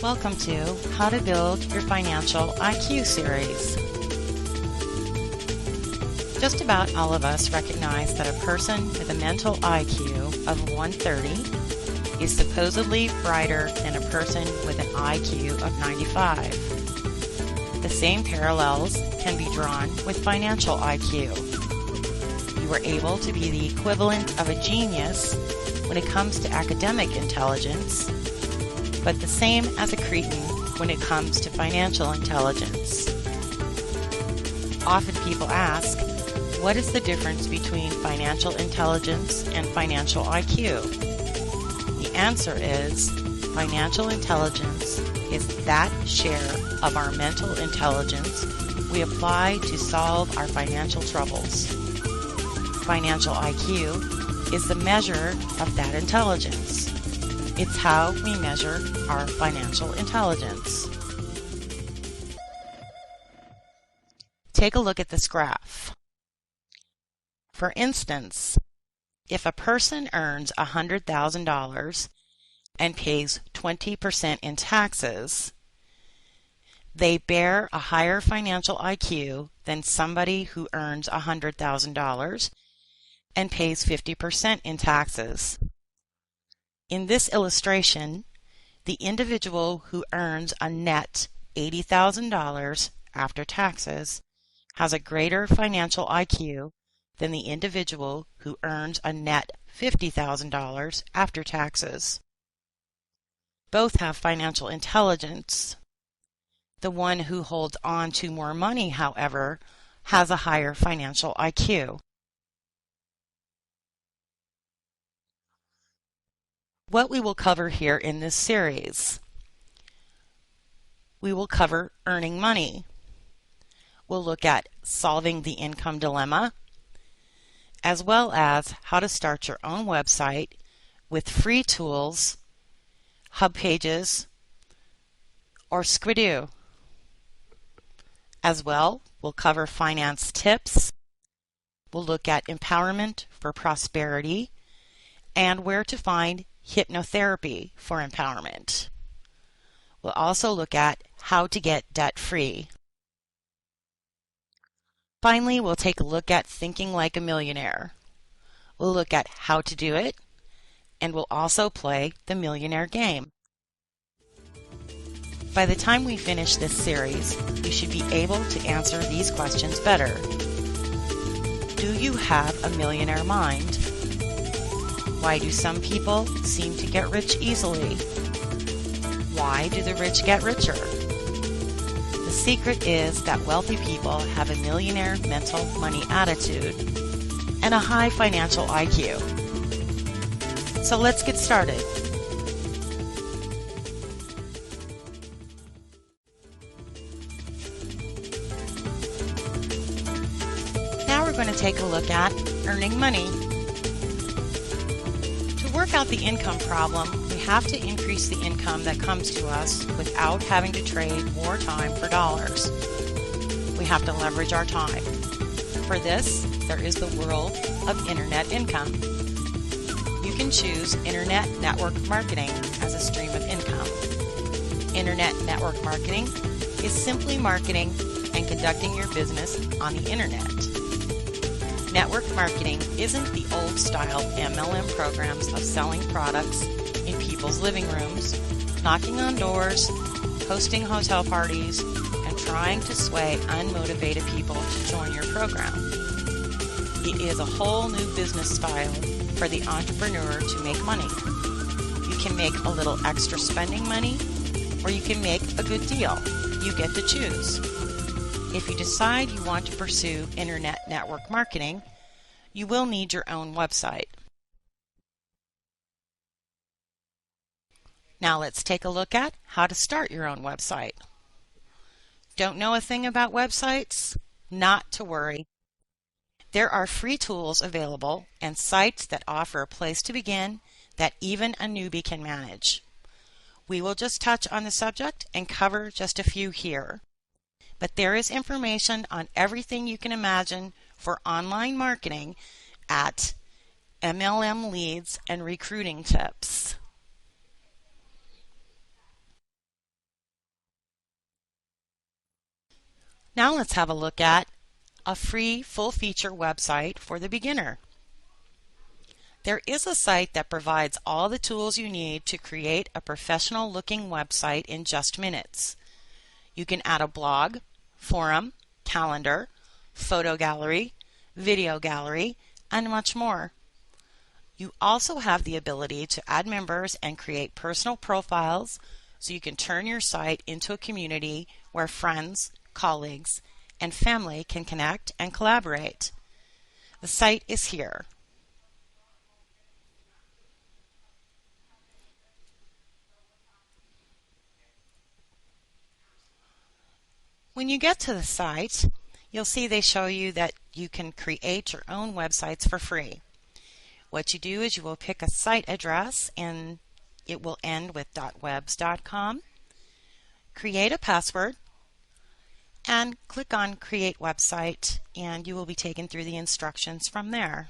Welcome to How to Build Your Financial IQ series. Just about all of us recognize that a person with a mental IQ of 130 is supposedly brighter than a person with an IQ of 95. The same parallels can be drawn with financial IQ. You are able to be the equivalent of a genius when it comes to academic intelligence, but the same as a cretin when it comes to financial intelligence. Often people ask, what is the difference between financial intelligence and financial IQ? The answer is, financial intelligence is that share of our mental intelligence we apply to solve our financial troubles. Financial IQ is the measure of that intelligence. It's how we measure our financial intelligence. Take a look at this graph. For instance, if a person earns $100,000 and pays 20% in taxes, they bear a higher financial IQ than somebody who earns $100,000 and pays 50% in taxes. In this illustration, the individual who earns a net $80,000 after taxes has a greater financial IQ than the individual who earns a net $50,000 after taxes. Both have financial intelligence. The one who holds on to more money, however, has a higher financial IQ. What we will cover here in this series: we will cover earning money. We'll look at solving the income dilemma, as well as how to start your own website with free tools, HubPages, or Squidoo. As well, we'll cover finance tips. We'll look at empowerment for prosperity and where to find hypnotherapy for empowerment. We'll also look at how to get debt-free. Finally, we'll take a look at thinking like a millionaire. We'll look at how to do it, and we'll also play the millionaire game. By the time we finish this series, you should be able to answer these questions better. Do you have a millionaire mind? Why do some people seem to get rich easily? Why do the rich get richer? The secret is that wealthy people have a millionaire mental money attitude and a high financial IQ. So let's get started. Now we're going to take a look at earning money. To work out the income problem, we have to increase the income that comes to us without having to trade more time for dollars. We have to leverage our time. For this, there is the world of internet income. You can choose internet network marketing as a stream of income. Internet network marketing is simply marketing and conducting your business on the internet. Network marketing isn't the old-style MLM programs of selling products in people's living rooms, knocking on doors, hosting hotel parties, and trying to sway unmotivated people to join your program. It is a whole new business style for the entrepreneur to make money. You can make a little extra spending money, or you can make a good deal. You get to choose. If you decide you want to pursue internet network marketing, you will need your own website. Now let's take a look at how to start your own website. Don't know a thing about websites? Not to worry. There are free tools available and sites that offer a place to begin that even a newbie can manage. We will just touch on the subject and cover just a few here. But there is information on everything you can imagine for online marketing at MLM Leads and Recruiting Tips. Now let's have a look at a free full-feature website for the beginner. There is a site that provides all the tools you need to create a professional-looking website in just minutes. You can add a blog, forum, calendar, photo gallery, video gallery, and much more. You also have the ability to add members and create personal profiles so you can turn your site into a community where friends, colleagues, and family can connect and collaborate. The site is here. When you get to the site, you'll see they show you that you can create your own websites for free. What you do is you will pick a site address and it will end with .webs.com. Create a password and click on Create Website, and you will be taken through the instructions from there.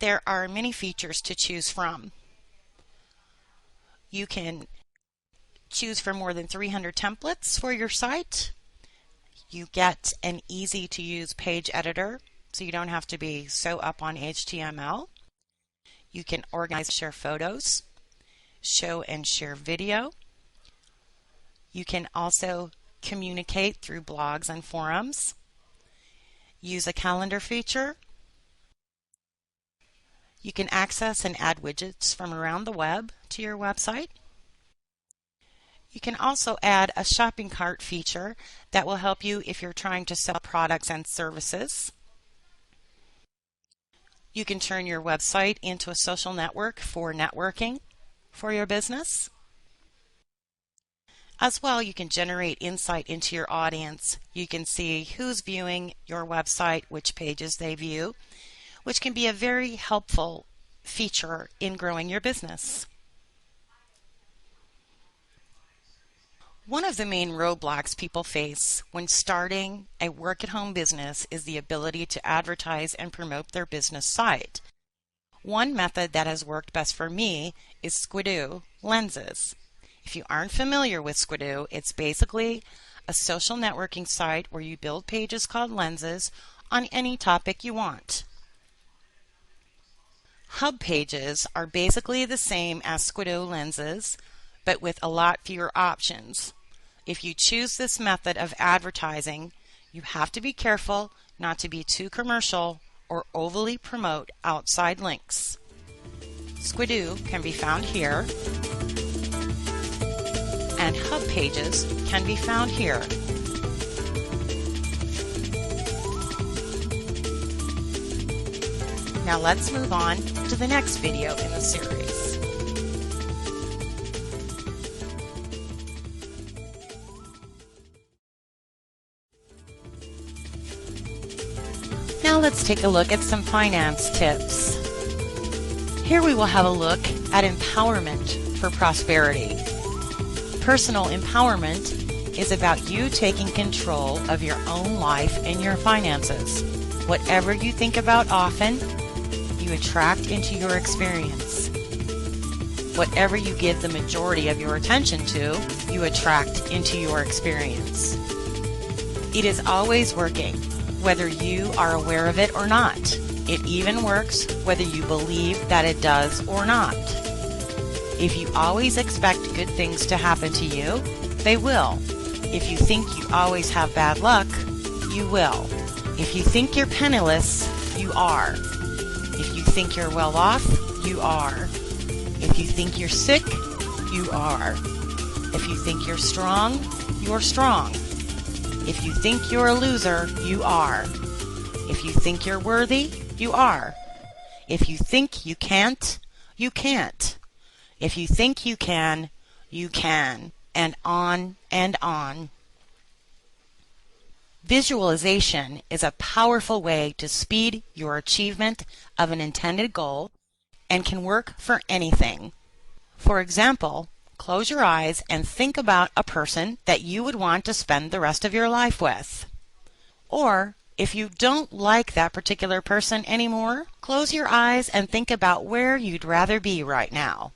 There are many features to choose from. You can choose from more than 300 templates for your site. You get an easy to use page editor, so you don't have to be so up on HTML. You can organize, share photos, show and share video. You can also communicate through blogs and forums. Use a calendar feature. You can access and add widgets from around the web to your website. You can also add a shopping cart feature that will help you if you're trying to sell products and services. You can turn your website into a social network for networking for your business. As well, you can generate insight into your audience. You can see who's viewing your website, which pages they view, which can be a very helpful feature in growing your business. One of the main roadblocks people face when starting a work-at-home business is the ability to advertise and promote their business site. One method that has worked best for me is Squidoo Lenses. If you aren't familiar with Squidoo, it's basically a social networking site where you build pages called Lenses on any topic you want. Hub pages are basically the same as Squidoo Lenses, but with a lot fewer options. If you choose this method of advertising, you have to be careful not to be too commercial or overly promote outside links. Squidoo can be found here, and hub pages can be found here. Now let's move on to the next video in the series. Now let's take a look at some finance tips. Here we will have a look at empowerment for prosperity. Personal empowerment is about you taking control of your own life and your finances. Whatever you think about often, you attract into your experience. Whatever you give the majority of your attention to, you attract into your experience. It is always working, whether you are aware of it or not. It even works whether you believe that it does or not. If you always expect good things to happen to you, they will. If you think you always have bad luck, you will. If you think you're penniless, you are. If you think you're well off, you are. If you think you're sick, you are. If you think you're strong, you're strong. If you think you're a loser, you are. If you think you're worthy, you are. If you think you can't, you can't. If you think you can, you can. And on and on. Visualization is a powerful way to speed your achievement of an intended goal and can work for anything. For example, close your eyes and think about a person that you would want to spend the rest of your life with. Or, if you don't like that particular person anymore, close your eyes and think about where you'd rather be right now.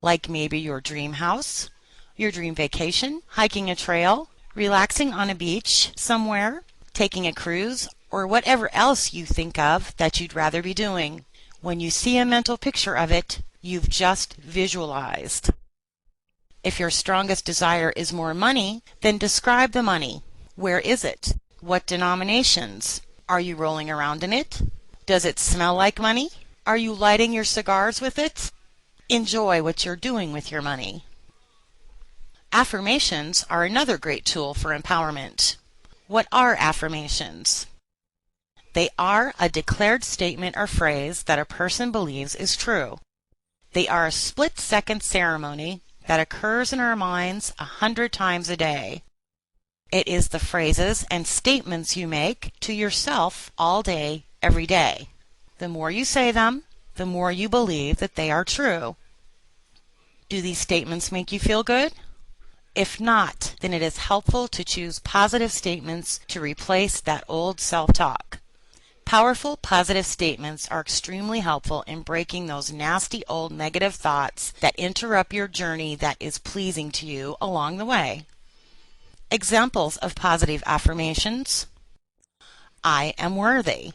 like maybe your dream house, your dream vacation, hiking a trail, relaxing on a beach somewhere, taking a cruise, or whatever else you think of that you'd rather be doing. When you see a mental picture of it, you've just visualized. If your strongest desire is more money, then describe the money. Where is it? What denominations? Are you rolling around in it? Does it smell like money? Are you lighting your cigars with it? Enjoy what you're doing with your money. Affirmations are another great tool for empowerment. What are affirmations? They are a declared statement or phrase that a person believes is true. They are a split-second ceremony that occurs in our minds 100 times a day. It is the phrases and statements you make to yourself all day, every day. The more you say them, the more you believe that they are true. Do these statements make you feel good? If not, then it is helpful to choose positive statements to replace that old self-talk. Powerful positive statements are extremely helpful in breaking those nasty old negative thoughts that interrupt your journey that is pleasing to you along the way. Examples of positive affirmations: I am worthy.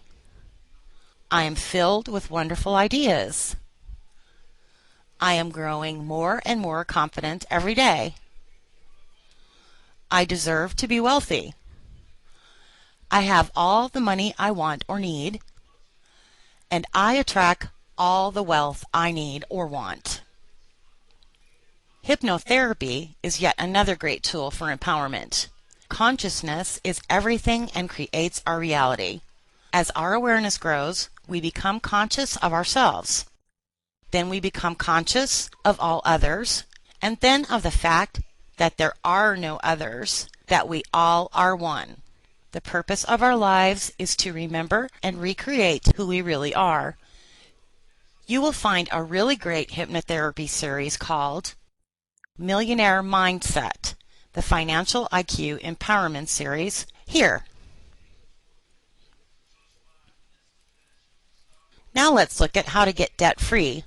I am filled with wonderful ideas. I am growing more and more confident every day. I deserve to be wealthy. I have all the money I want or need, and I attract all the wealth I need or want. Hypnotherapy is yet another great tool for empowerment. Consciousness is everything and creates our reality. As our awareness grows, we become conscious of ourselves. Then we become conscious of all others, and then of the fact that there are no others, that we all are one. The purpose of our lives is to remember and recreate who we really are. You will find a really great hypnotherapy series called Millionaire Mindset, the Financial IQ Empowerment Series, here. Now let's look at how to get debt-free.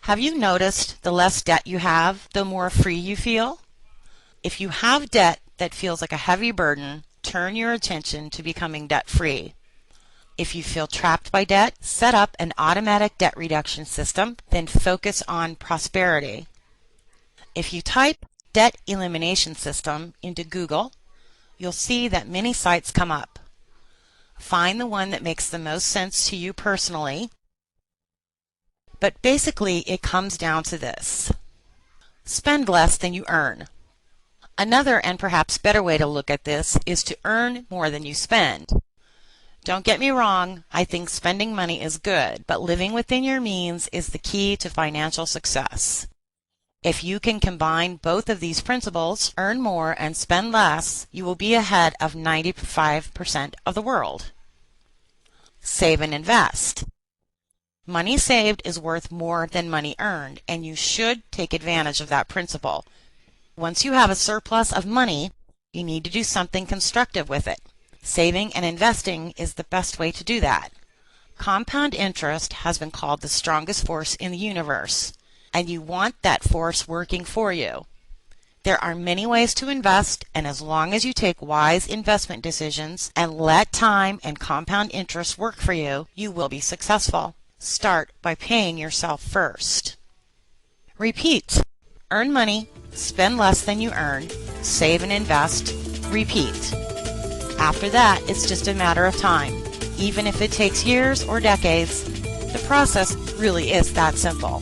Have you noticed the less debt you have, the more free you feel? If you have debt that feels like a heavy burden, turn your attention to becoming debt-free. If you feel trapped by debt, set up an automatic debt reduction system, then focus on prosperity. If you type debt elimination system into Google, you'll see that many sites come up. Find the one that makes the most sense to you personally, but basically it comes down to this: spend less than you earn. Another and perhaps better way to look at this is to earn more than you spend. Don't get me wrong, I think spending money is good, but living within your means is the key to financial success. If you can combine both of these principles, earn more and spend less, you will be ahead of 95% of the world. Save and invest. Money saved is worth more than money earned, and you should take advantage of that principle. Once you have a surplus of money, you need to do something constructive with it. Saving and investing is the best way to do that. Compound interest has been called the strongest force in the universe, and you want that force working for you. There are many ways to invest, and as long as you take wise investment decisions and let time and compound interest work for you, you will be successful. Start by paying yourself first. Repeat. Earn money, spend less than you earn, save and invest, repeat. After that, it's just a matter of time. Even if it takes years or decades, the process really is that simple.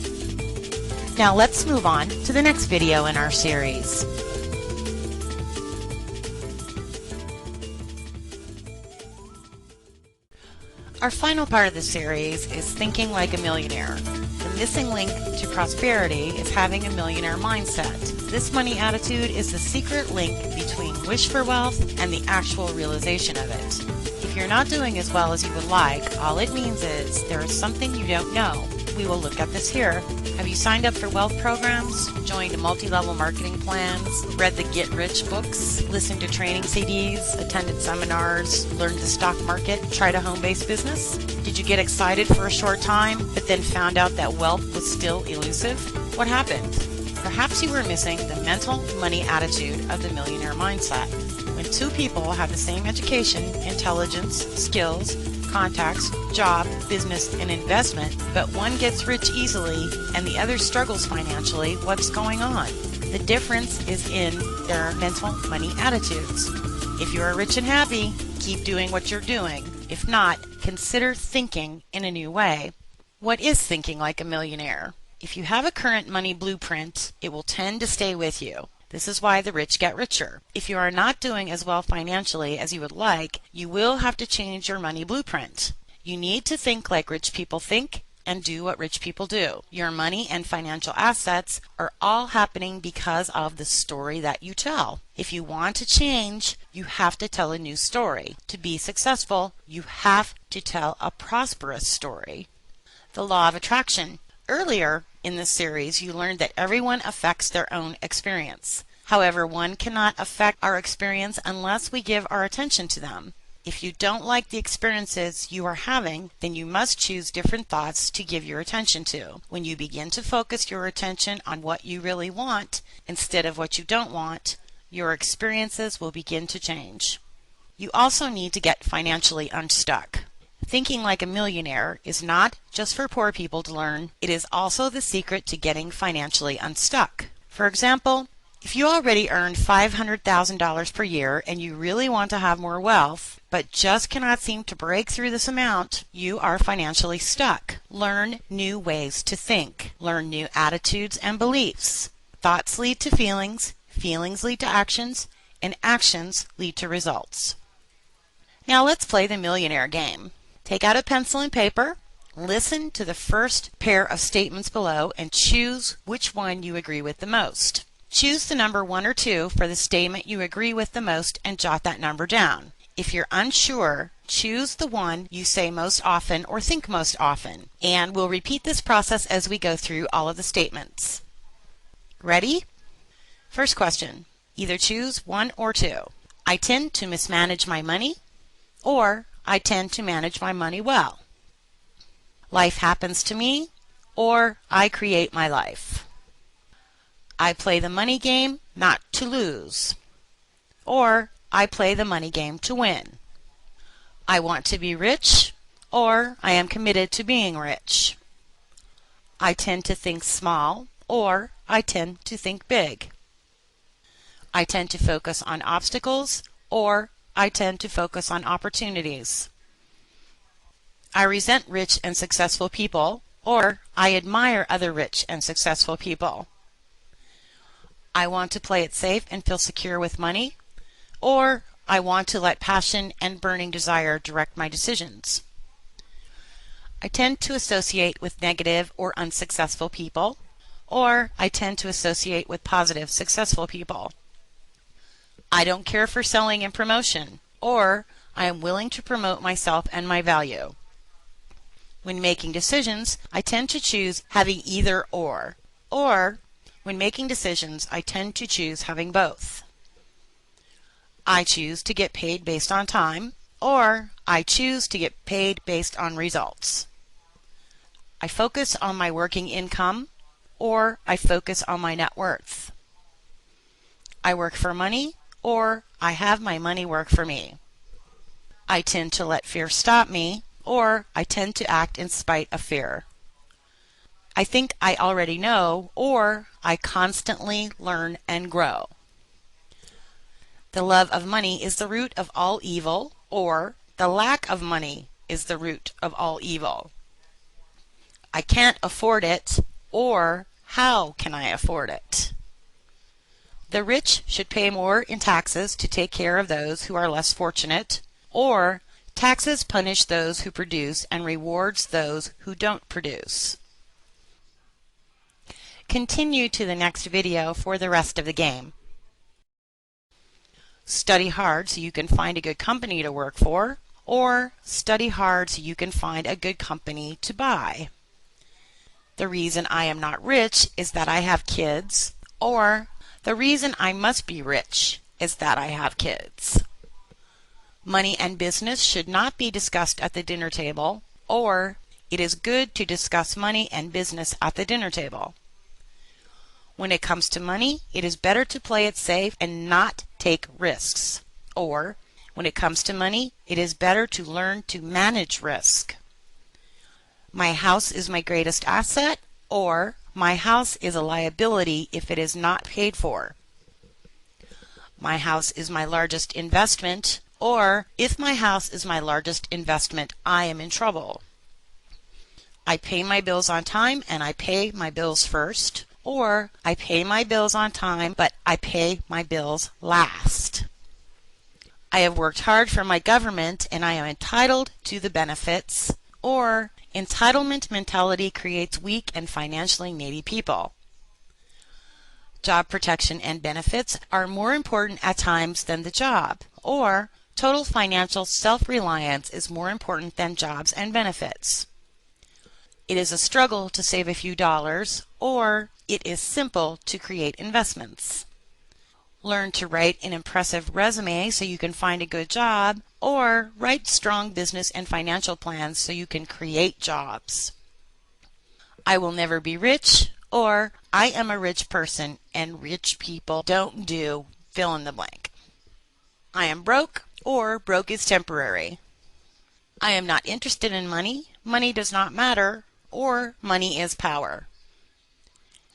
Now let's move on to the next video in our series. Our final part of the series is Thinking Like a Millionaire. The missing link to prosperity is having a millionaire mindset. This money attitude is the secret link between wish for wealth and the actual realization of it. If you're not doing as well as you would like, all it means is there is something you don't know. We will look at this here. Have you signed up for wealth programs, joined multi-level marketing plans, read the Get Rich books, listened to training CDs, attended seminars, learned the stock market, tried a home-based business? Did you get excited for a short time, but then found out that wealth was still elusive? What happened? Perhaps you were missing the mental money attitude of the millionaire mindset. When two people have the same education, intelligence, skills, contacts, job, business, and investment, but one gets rich easily and the other struggles financially, what's going on? The difference is in their mental money attitudes. If you are rich and happy, keep doing what you're doing. If not, consider thinking in a new way. What is thinking like a millionaire? If you have a current money blueprint, it will tend to stay with you. This is why the rich get richer. If you are not doing as well financially as you would like, you will have to change your money blueprint. You need to think like rich people think and do what rich people do. Your money and financial assets are all happening because of the story that you tell. If you want to change, you have to tell a new story. To be successful, you have to tell a prosperous story. The law of attraction. Earlier in this series, you learned that everyone affects their own experience. However, one cannot affect our experience unless we give our attention to them. If you don't like the experiences you are having, then you must choose different thoughts to give your attention to. When you begin to focus your attention on what you really want instead of what you don't want, your experiences will begin to change. You also need to get financially unstuck. Thinking like a millionaire is not just for poor people to learn, it is also the secret to getting financially unstuck. For example, if you already earn $500,000 per year and you really want to have more wealth, but just cannot seem to break through this amount, you are financially stuck. Learn new ways to think. Learn new attitudes and beliefs. Thoughts lead to feelings, feelings lead to actions, and actions lead to results. Now let's play the millionaire game. Take out a pencil and paper, listen to the first pair of statements below, and choose which one you agree with the most. Choose the number 1 or 2 for the statement you agree with the most and jot that number down. If you're unsure, choose the one you say most often or think most often, and we'll repeat this process as we go through all of the statements. Ready? First question. Either choose 1 or 2. I tend to mismanage my money, or I tend to manage my money well. Life happens to me, or I create my life. I play the money game not to lose, or I play the money game to win. I want to be rich, or I am committed to being rich. I tend to think small, or I tend to think big. I tend to focus on obstacles, or I tend to focus on opportunities. I resent rich and successful people, or I admire other rich and successful people. I want to play it safe and feel secure with money, or I want to let passion and burning desire direct my decisions. I tend to associate with negative or unsuccessful people, or I tend to associate with positive, successful people. I don't care for selling and promotion, or I am willing to promote myself and my value. When making decisions, I tend to choose having either or when making decisions, I tend to choose having both. I choose to get paid based on time, or I choose to get paid based on results. I focus on my working income, or I focus on my net worth. I work for money, or I have my money work for me. I tend to let fear stop me, or I tend to act in spite of fear. I think I already know, or I constantly learn and grow. The love of money is the root of all evil, or the lack of money is the root of all evil. I can't afford it, or how can I afford it? The rich should pay more in taxes to take care of those who are less fortunate, or taxes punish those who produce and rewards those who don't produce. Continue to the next video for the rest of the game. Study hard so you can find a good company to work for, or study hard so you can find a good company to buy. The reason I am not rich is that I have kids, or the reason I must be rich is that I have kids. Money and business should not be discussed at the dinner table, or it is good to discuss money and business at the dinner table. When it comes to money, it is better to play it safe and not take risks. Or, when it comes to money, it is better to learn to manage risk. My house is my greatest asset, or my house is a liability if it is not paid for. My house is my largest investment, or if my house is my largest investment, I am in trouble. I pay my bills on time and I pay my bills first, or I pay my bills on time but I pay my bills last. I have worked hard for my government and I am entitled to the benefits, or entitlement mentality creates weak and financially needy people. Job protection and benefits are more important at times than the job, or total financial self-reliance is more important than jobs and benefits. It is a struggle to save a few dollars, or it is simple to create investments. Learn to write an impressive resume so you can find a good job, or write strong business and financial plans so you can create jobs. I will never be rich, or I am a rich person and rich people don't do fill in the blank. I am broke, or broke is temporary. I am not interested in money, money does not matter, or money is power.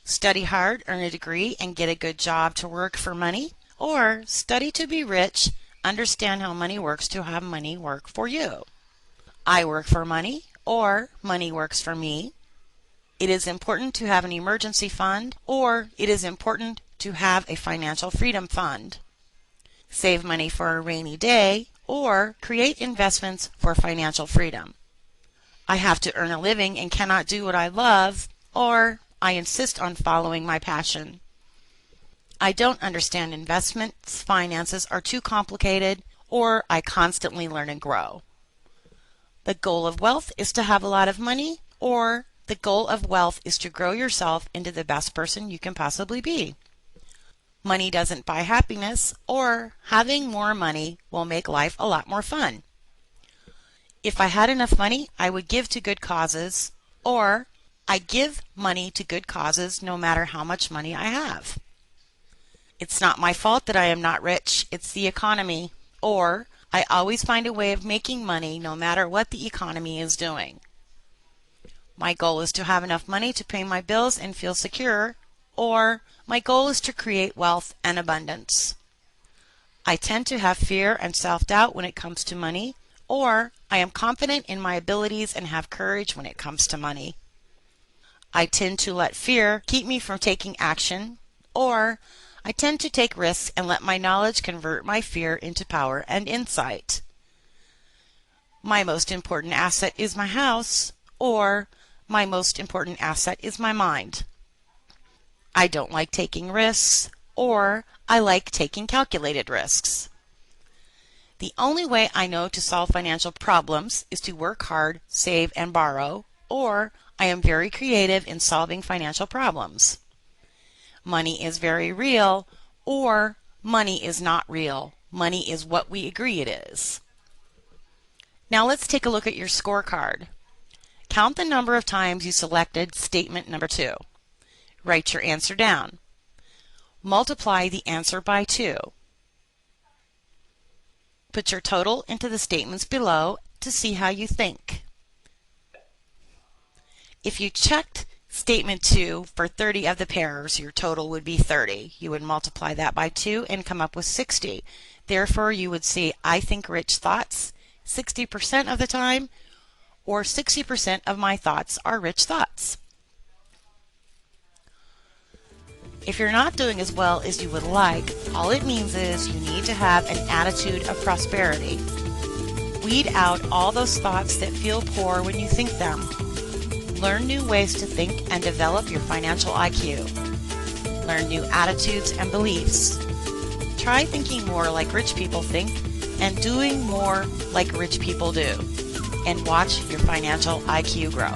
Study hard, earn a degree, and get a good job to work for money, or study to be rich, understand how money works to have money work for you. I work for money, or money works for me. It is important to have an emergency fund, or it is important to have a financial freedom fund. Save money for a rainy day, or create investments for financial freedom. I have to earn a living and cannot do what I love, or I insist on following my passion. I don't understand investments, finances are too complicated, or I constantly learn and grow. The goal of wealth is to have a lot of money, or the goal of wealth is to grow yourself into the best person you can possibly be. Money doesn't buy happiness, or having more money will make life a lot more fun. If I had enough money, I would give to good causes, or I give money to good causes no matter how much money I have. It's not my fault that I am not rich, it's the economy, or I always find a way of making money no matter what the economy is doing. My goal is to have enough money to pay my bills and feel secure, or my goal is to create wealth and abundance. I tend to have fear and self-doubt when it comes to money, or I am confident in my abilities and have courage when it comes to money. I tend to let fear keep me from taking action, or I tend to take risks and let my knowledge convert my fear into power and insight. My most important asset is my house, or my most important asset is my mind. I don't like taking risks, or I like taking calculated risks. The only way I know to solve financial problems is to work hard, save, and borrow, or I am very creative in solving financial problems. Money is very real, or money is not real. Money is what we agree it is. Now let's take a look at your scorecard. Count the number of times you selected statement number 2. Write your answer down. Multiply the answer by 2. Put your total into the statements below to see how you think. If you checked statement 2 for 30 of the pairs, your total would be 30. You would multiply that by 2 and come up with 60. Therefore, you would see I think rich thoughts 60% of the time, or 60% of my thoughts are rich thoughts. If you're not doing as well as you would like, all it means is you need to have an attitude of prosperity. Weed out all those thoughts that feel poor when you think them. Learn new ways to think and develop your financial IQ. Learn new attitudes and beliefs. Try thinking more like rich people think and doing more like rich people do. And watch your financial IQ grow.